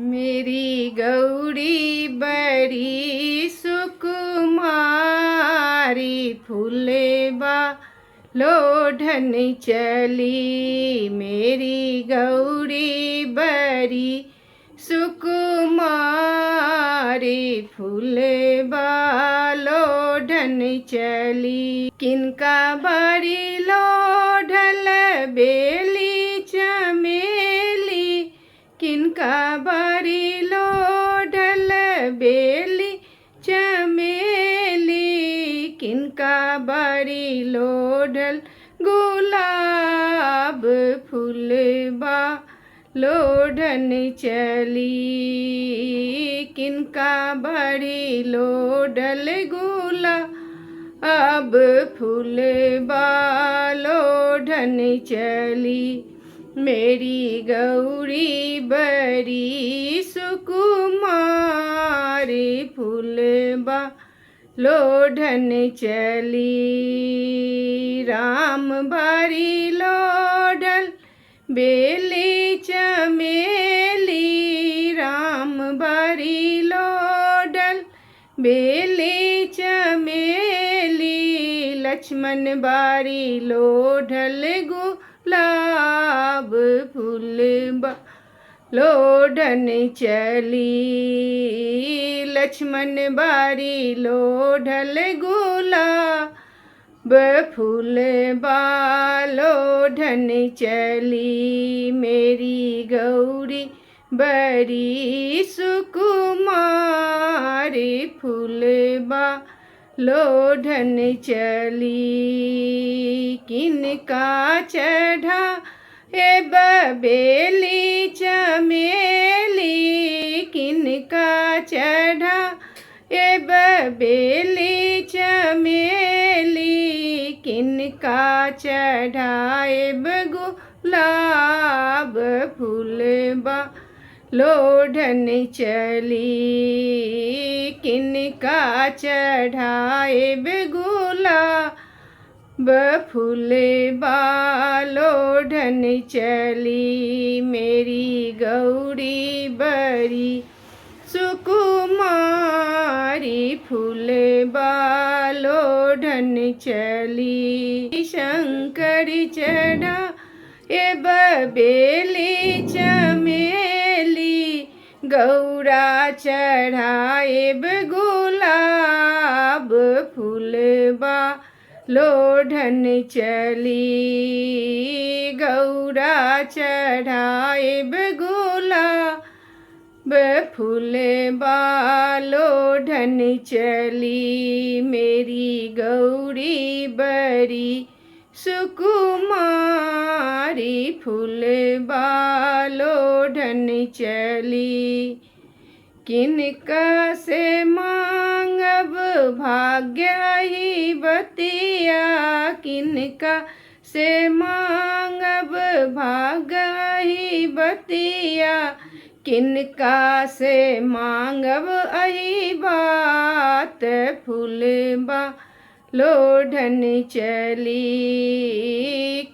मेरी गौरी बड़ी सुकुमारी, फूलेबा लोढ़न चली। मेरी गौरी बड़ी सुकुमारी, फूलेबा लोढ़न चली। किनका बड़ी लोढ़ल बेली चमेली, किनका बड़ी लोढ़ल बेली चमेली, किनका बड़ी लोढ़ल गुलाब फूलबा लोढ़न चली। किनका बड़ी लोढ़ल गुलाब फूलबा लोढ़न चली। मेरी गौरी बड़ी सुकुमारी, फूलबा लोढ़न चली। राम बड़ी लोढ़ल बेली चमेली, राम बड़ी लोढ़ल बेली चमेली, लक्ष्मण बड़ी लोढ़ल गुलाब फूलबा लोढ़न चली। लक्ष्मण बड़ी लोढ़ल गुलाब फूलबा लोढ़न चली। मेरी गौरी बड़ी सुकुमारी, फूलबा लोढ़न चली। किनका चढ़ा ए बेली चमेली, किनका चढ़ा ए बेली चमेली, किनका चढ़ाए गुलाब फूलबा लोढ़न चली। किनका चढ़ाए गुलाब फूलबा लोढ़न चली। मेरी गौरी बड़ी सुकुमारी, फूलबा लोढ़न चली। शंकर चढ़ा ए बेली चमेली, गौरा चढ़ाए गुलाब फूलबा लोढ़न चली। गौरा चढ़ाए गुलाब फूलबा लोढ़न चली। मेरी गौरी बड़ी सुकुमारी, फूलबा लोढ़न चली। किनका से मांगब भाग्य ही बतिया, किनका से मांगब भाग्य ही बतिया, किनका से मांगब अही बात फूलबा लोढ़न चली।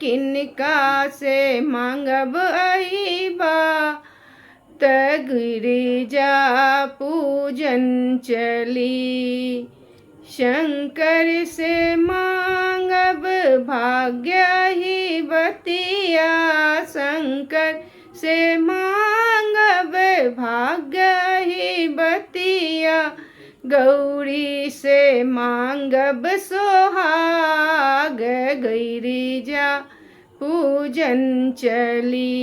किनका से मांगब अही बात गिरिजा पूजन चली। शंकर से मांगब भाग्य ही बतिया, शंकर से मांगब भाग्य ही बतिया, गौरी से मांगब सोहाग गिरिजा पूजन चली।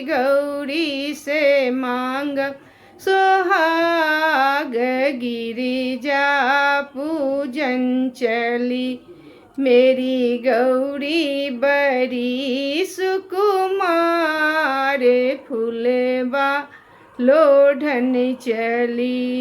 गौरी से मांगब सोहाग गिरिजा पूजन चली। मेरी गौरी बड़ी सुकुमार, फूलबा लोढ़न चली।